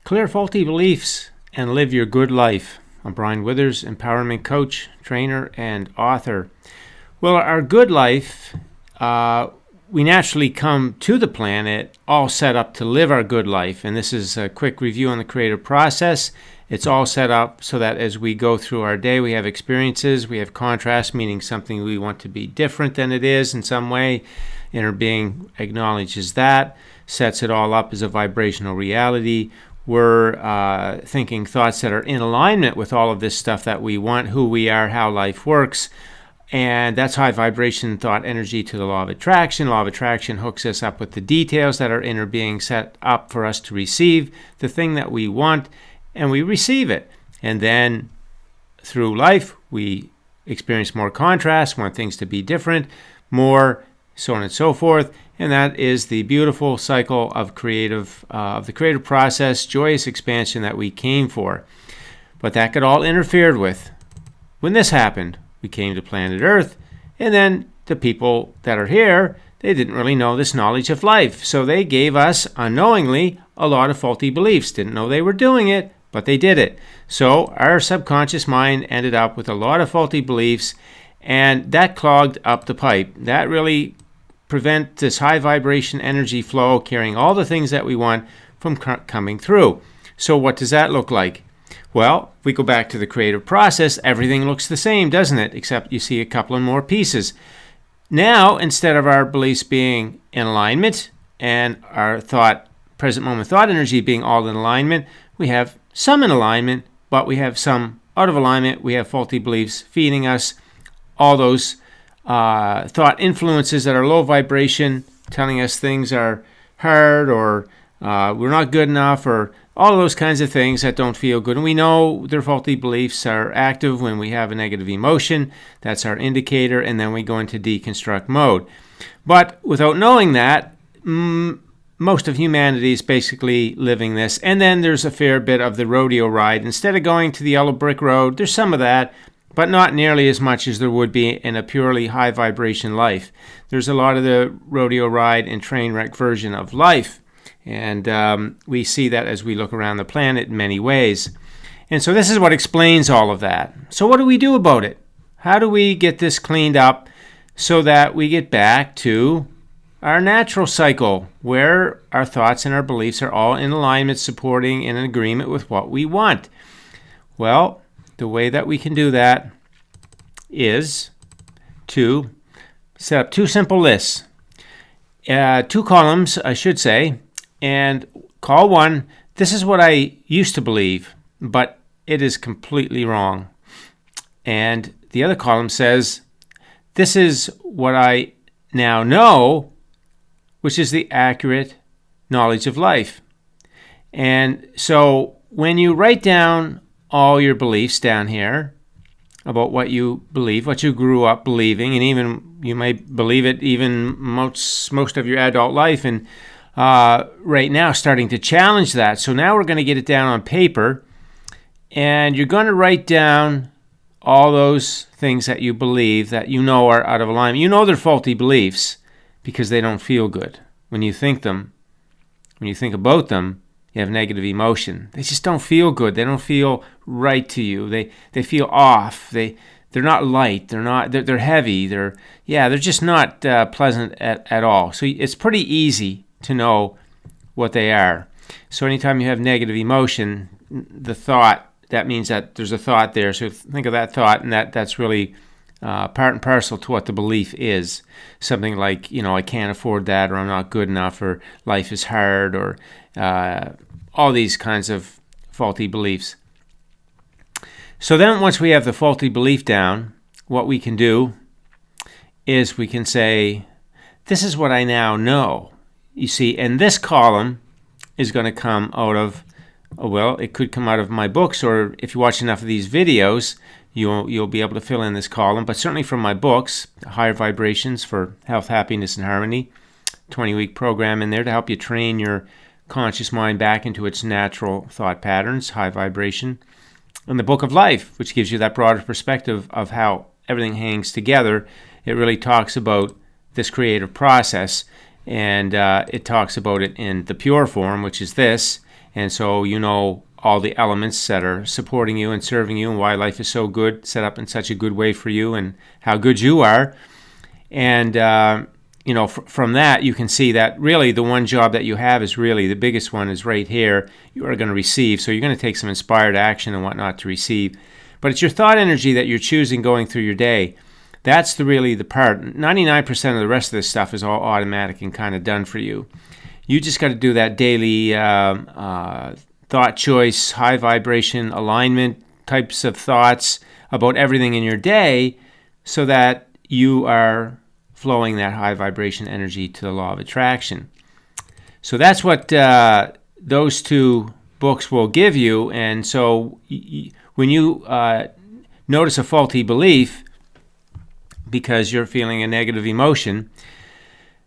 Clear faulty beliefs and live your good life. I'm Brian Withers, empowerment coach, trainer, and author. Well, our good life, we naturally come to the planet all set up to live our good life. And this is a quick review on the creative process. It's all set up so that as we go through our day, we have experiences, we have contrast, meaning something we want to be different than it is in some way. Inner being acknowledges that, sets it all up as a vibrational reality. We're thinking thoughts that are in alignment with all of this stuff that we want, who we are, how life works. And that's high vibration thought energy to the law of attraction. Law of attraction hooks us up with the details that our inner being set up for us to receive the thing that we want, and we receive it. And then through life, we experience more contrast, want things to be different, more, so on and so forth. And that is the beautiful cycle of the creative process, joyous expansion that we came for. But that got all interfered with. When this happened, we came to planet Earth, and then the people that are here, they didn't really know this knowledge of life. So they gave us, unknowingly, a lot of faulty beliefs. Didn't know they were doing it, but they did it. So our subconscious mind ended up with a lot of faulty beliefs, and that clogged up the pipe. That really prevent this high vibration energy flow carrying all the things that we want from coming through. So what does that look like? Well, if we go back to the creative process, everything looks the same, doesn't it? Except you see a couple of more pieces. Now, instead of our beliefs being in alignment and our present moment thought energy being all in alignment, we have some in alignment, but we have some out of alignment. We have faulty beliefs feeding us all those thought influences that are low vibration, telling us things are hard or we're not good enough, or all of those kinds of things that don't feel good. And we know their faulty beliefs are active when we have a negative emotion. That's our indicator, and then we go into deconstruct mode. But without knowing that, most of humanity is basically living this. And then there's a fair bit of the rodeo ride. Instead of going to the yellow brick road, there's some of that, but not nearly as much as there would be in a purely high vibration life. There's a lot of the rodeo ride and train wreck version of life. And we see that as we look around the planet in many ways. And so this is what explains all of that. So what do we do about it? How do we get this cleaned up so that we get back to our natural cycle where our thoughts and our beliefs are all in alignment, supporting and in agreement with what we want? Well, the way that we can do that is to set up two simple lists. Two columns, I should say, and call one, this is what I used to believe, but it is completely wrong. And the other column says, this is what I now know, which is the accurate knowledge of life. And so when you write down all your beliefs down here about what you believe, what you grew up believing, and even you might believe it even most of your adult life, and right now starting to challenge that. So now we're going to get it down on paper, and you're going to write down all those things that you believe that you know are out of alignment. You know they're faulty beliefs because they don't feel good. When you think about them, you have negative emotion. They just don't feel good. They don't feel right to you. They feel off. They're not light. They're heavy. They're just not pleasant at all. So it's pretty easy to know what they are. So anytime you have negative emotion, the thought, that means that there's a thought there. So think of that thought, and that's really part and parcel to what the belief is. Something like, I can't afford that, or I'm not good enough, or life is hard, or all these kinds of faulty beliefs. So then once we have the faulty belief down, what we can do is we can say, this is what I now know. You see, and this column is going to come out of, it could come out of my books, or if you watch enough of these videos, you'll be able to fill in this column, but certainly from my books, Higher Vibrations for Health, Happiness, and Harmony, 20-week program in there to help you train your conscious mind back into its natural thought patterns, high vibration. And the Book of Life, which gives you that broader perspective of how everything hangs together. It really talks about this creative process, and it talks about it in the pure form, which is this, And so you know all the elements that are supporting you and serving you and why life is so good, set up in such a good way for you and how good you are. And, from that, you can see that really the one job that you have is really the biggest one is right here. You are going to receive. So you're going to take some inspired action and whatnot to receive. But it's your thought energy that you're choosing going through your day. That's really the part. 99% of the rest of this stuff is all automatic and kind of done for you. You just got to do that daily thought choice, high vibration, alignment types of thoughts about everything in your day so that you are flowing that high vibration energy to the law of attraction. So that's what those two books will give you. And so when you notice a faulty belief because you're feeling a negative emotion,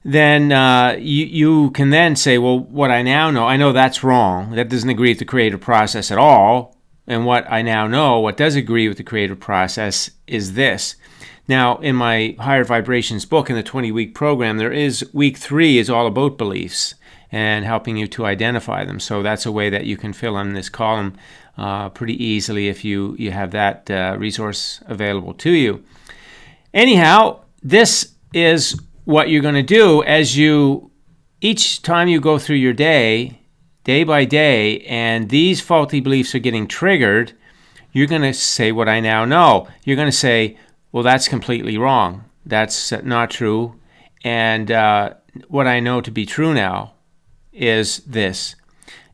then you can then say, well, what I now know, I know that's wrong. That doesn't agree with the creative process at all. And what I now know, what does agree with the creative process is this. Now, in my Higher Vibrations book, in the 20-week program, there is week 3 is all about beliefs and helping you to identify them. So that's a way that you can fill in this column pretty easily if you have that resource available to you. Anyhow, this is what you're going to do as each time you go through your day by day, and these faulty beliefs are getting triggered, you're going to say what I now know. You're going to say, well, that's completely wrong. That's not true. And what I know to be true now is this.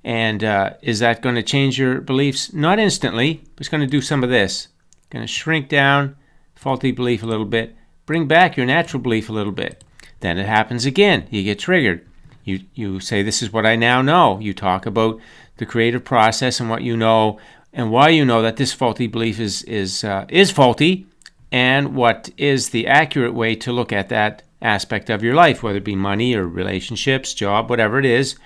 And is that going to change your beliefs? Not instantly. It's going to do some of this. Going to shrink down faulty belief a little bit, bring back your natural belief a little bit. Then it happens again. You get triggered. You say, this is what I now know. You talk about the creative process and what you know and why you know that this faulty belief is faulty, and what is the accurate way to look at that aspect of your life, whether it be money or relationships, job, whatever it is,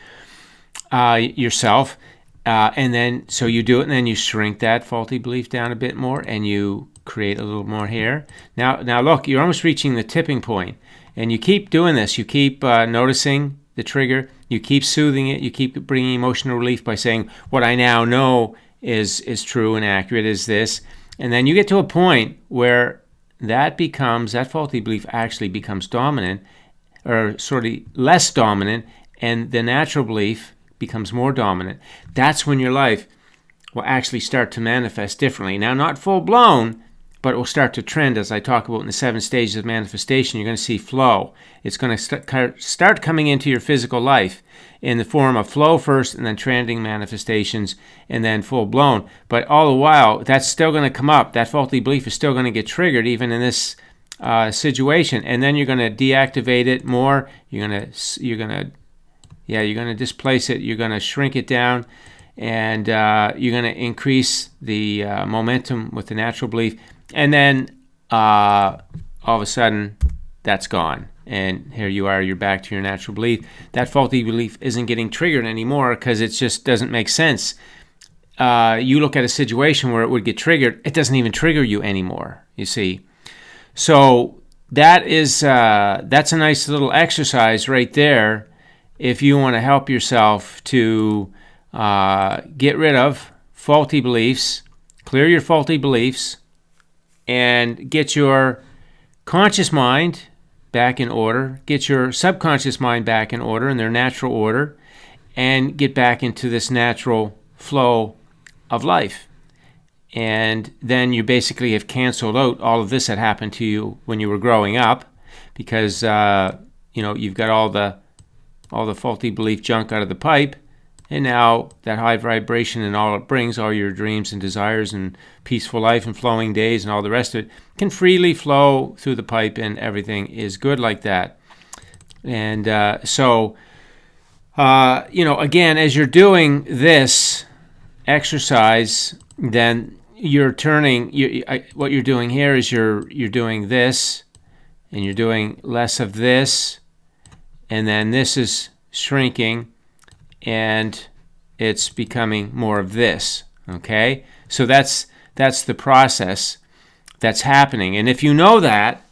yourself. And then, so you do it, and then you shrink that faulty belief down a bit more, and you create a little more here. Now look, you're almost reaching the tipping point, and you keep doing this. You keep noticing the trigger. You keep soothing it. You keep bringing emotional relief by saying, what I now know is true and accurate is this. And then you get to a point where that faulty belief actually becomes dominant, or sort of less dominant, and the natural belief becomes more dominant. That's when your life will actually start to manifest differently. Now, not full blown, but it will start to trend, as I talk about in the 7 stages of manifestation. You're going to see flow. It's going to start coming into your physical life in the form of flow first, and then trending manifestations, and then full blown. But all the while, that's still going to come up. That faulty belief is still going to get triggered even in this situation, and then you're going to deactivate it more. You're going to displace it. You're going to shrink it down, and you're going to increase the momentum with the natural belief. And then all of a sudden, that's gone. And here you are, you're back to your natural belief. That faulty belief isn't getting triggered anymore because it just doesn't make sense. You look at a situation where it would get triggered, it doesn't even trigger you anymore, you see. So that's a nice little exercise right there if you want to help yourself to get rid of faulty beliefs, clear your faulty beliefs, and get your conscious mind back in order, get your subconscious mind back in order, in their natural order, and get back into this natural flow of life. And then you basically have canceled out all of this that happened to you when you were growing up, because you've got all the faulty belief junk out of the pipe, and now that high vibration and all it brings, all your dreams and desires and peaceful life and flowing days and all the rest of it, can freely flow through the pipe, and everything is good like that. And again, as you're doing this exercise, then you're turning. What you're doing here is you're doing this, and you're doing less of this, and then this is shrinking, and it's becoming more of this. Okay, so that's the process that's happening. And if you know that,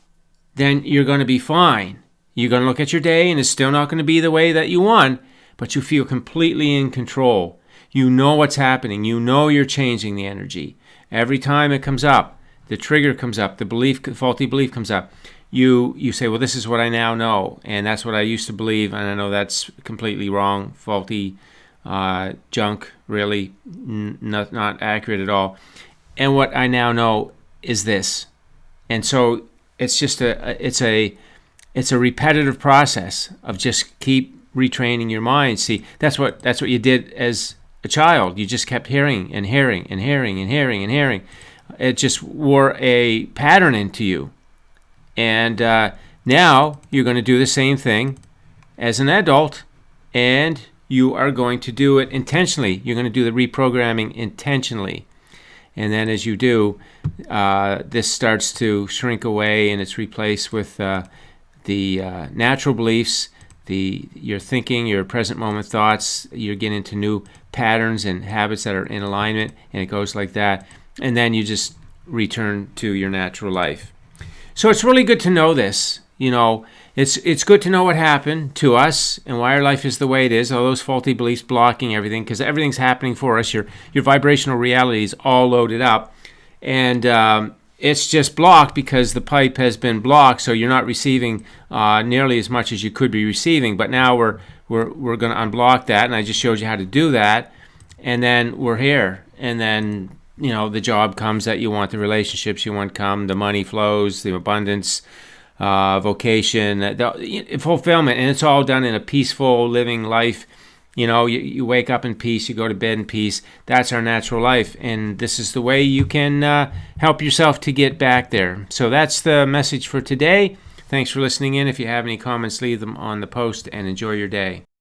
then you're going to be fine. You're going to look at your day, and it's still not going to be the way that you want, but you feel completely in control. You know what's happening. You know you're changing the energy. Every time it comes up, the trigger comes up, the faulty belief comes up, you say, well, this is what I now know, and that's what I used to believe, and I know that's completely wrong, faulty, junk, really, not accurate at all. And what I now know is this. And so it's just it's a repetitive process of just keep retraining your mind. See, that's what you did as a child. You just kept hearing and hearing and hearing and hearing and hearing. It just wore a pattern into you. And now you're going to do the same thing as an adult, and you are going to do it intentionally. You're going to do the reprogramming intentionally. And then as you do, this starts to shrink away, and it's replaced with the natural beliefs, your thinking, your present moment thoughts. You're getting into new patterns and habits that are in alignment, and it goes like that. And then you just return to your natural life. So it's really good to know this. It's good to know what happened to us and why our life is the way it is, all those faulty beliefs blocking everything, because everything's happening for us. Your vibrational reality is all loaded up, and it's just blocked because the pipe has been blocked, so you're not receiving nearly as much as you could be receiving. But now we're going to unblock that, and I just showed you how to do that, and then we're here, and then the job comes that you want, the relationships you want come, the money flows, the abundance, vocation, the fulfillment, and it's all done in a peaceful living life. You wake up in peace, you go to bed in peace. That's our natural life, and this is the way you can help yourself to get back there. So that's the message for today. Thanks for listening in. If you have any comments, leave them on the post, and enjoy your day.